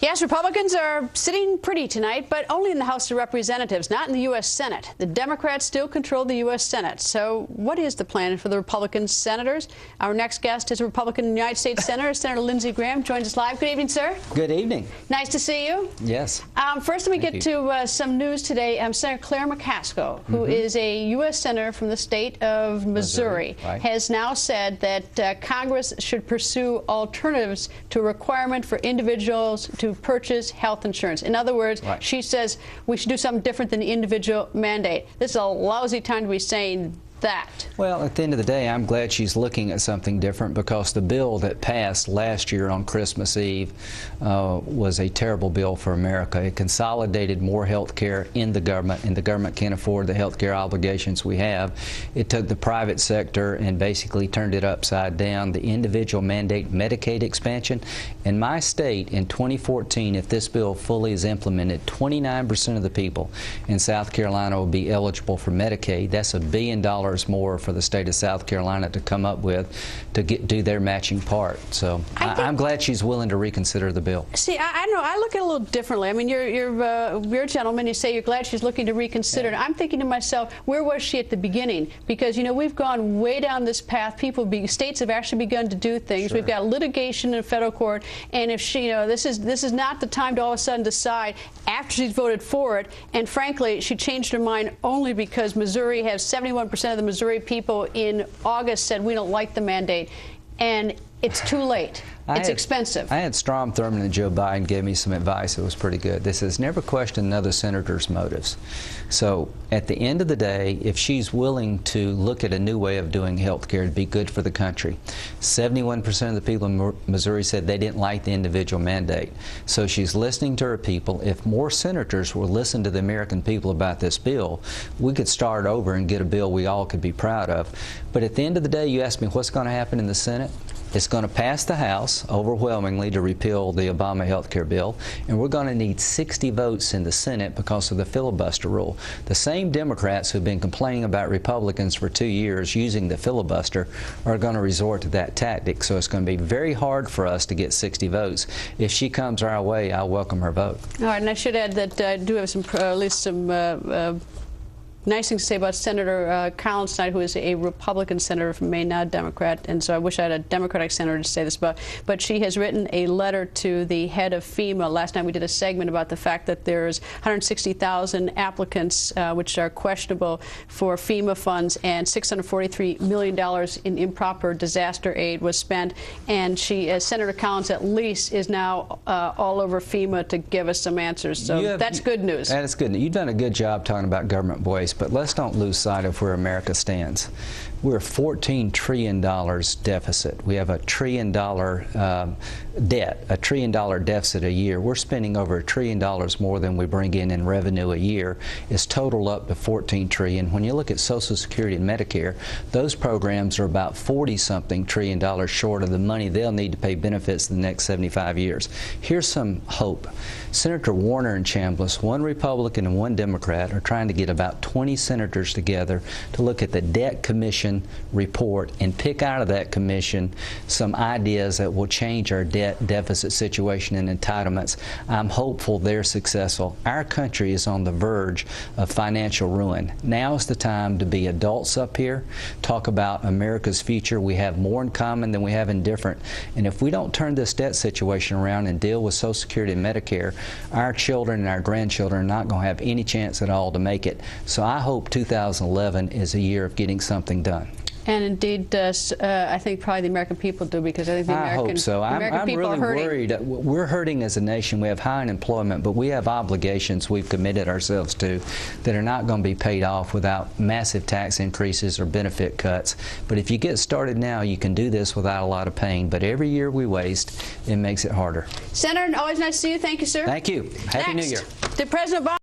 Yes, Republicans are sitting pretty tonight, but only in the House of Representatives, not in the U.S. Senate. The Democrats still control the U.S. Senate. So what is the plan for the Republican senators? Our next guest is a Republican United States Senator. Senator Lindsey Graham joins us live. Good evening, sir. Good evening. Nice to see you. Yes. First, let me get to some news today. Senator Claire McCaskill, who is a U.S. Senator from the state of Missouri, right, has now said that Congress should pursue alternatives to a requirement for individuals to purchase health insurance. In other words, she says we should do something different than the individual mandate. This is a lousy time to be saying that. Well, at the end of the day, I'm glad she's looking at something different, because the bill that passed last year on Christmas Eve was a terrible bill for America. It consolidated more health care in the government, and the government can't afford the health care obligations we have. It took the private sector and basically turned it upside down. The individual mandate Medicaid expansion. In my state, in 2014, if this bill fully is implemented, 29% of the people in South Carolina will be eligible for Medicaid. That's $1 billion more for the state of South Carolina to come up with to do their matching part. So I'm glad she's willing to reconsider the bill. See, I know I look at it a little differently. I mean, you're a gentleman. You say you're glad she's looking to reconsider. Yeah. I'm thinking to myself, where was she at the beginning? Because you know we've gone way down this path. States have actually begun to do things. Sure. We've got litigation in federal court, and if she, this is not the time to all of a sudden decide after she's voted for it. And frankly, she changed her mind only because Missouri has 71% of the Missouri people in August said we don't like the mandate, and it's too late. It's expensive. I had Strom Thurmond and Joe Biden give me some advice. It was pretty good. They says never question another senator's motives. So at the end of the day, if she's willing to look at a new way of doing health care to be good for the country, 71% of the people in Missouri said they didn't like the individual mandate. So she's listening to her people. If more senators will listen to the American people about this bill, we could start over and get a bill we all could be proud of. But at the end of the day, you ask me what's going to happen in the Senate. It's going to pass the House overwhelmingly to repeal the Obama health care bill, and we're going to need 60 votes in the Senate because of the filibuster rule. The same Democrats who've been complaining about Republicans for 2 years using the filibuster are going to resort to that tactic. So it's going to be very hard for us to get 60 votes. If she comes our way, I'll welcome her vote. All right, and I should add that I do have at least some nice things to say about Senator Collins tonight, who is a Republican senator from Maine, not a Democrat, and so I wish I had a Democratic senator to say this about. But she has written a letter to the head of FEMA. Last night we did a segment about the fact that there's 160,000 applicants, which are questionable for FEMA funds, and $643 million in improper disaster aid was spent. And she, as Senator Collins at least, is now all over FEMA to give us some answers. So that's good news. That is good. You've done a good job talking about government waste. But let's don't lose sight of where America stands. We're $14 trillion deficit. We have a $1 trillion debt, $1 trillion deficit a year. We're spending over $1 trillion more than we bring in revenue a year. It's totaled up to $14 trillion. When you look at Social Security and Medicare, those programs are about $40-something trillion short of the money they'll need to pay benefits in the next 75 years. Here's some hope. Senator Warner and Chambliss, one Republican and one Democrat, are trying to get about 20 senators together to look at the Debt Commission report and pick out of that commission some ideas that will change our debt deficit situation and entitlements. I'm hopeful they're successful. Our country is on the verge of financial ruin. Now is the time to be adults up here, talk about America's future. We have more in common than we have in different. And if we don't turn this debt situation around and deal with Social Security and Medicare, our children and our grandchildren are not going to have any chance at all to make it. So I hope 2011 is a year of getting something done. And indeed, I think probably the American people do, because I think the American, hope so. I'm people really are hurting. Worried. We're hurting as a nation. We have high unemployment, but we have obligations we've committed ourselves to that are not going to be paid off without massive tax increases or benefit cuts. But if you get started now, you can do this without a lot of pain. But every year we waste, it makes it harder. Senator, always nice to see you. Thank you, sir. Thank you. Happy New Year. Did President Obama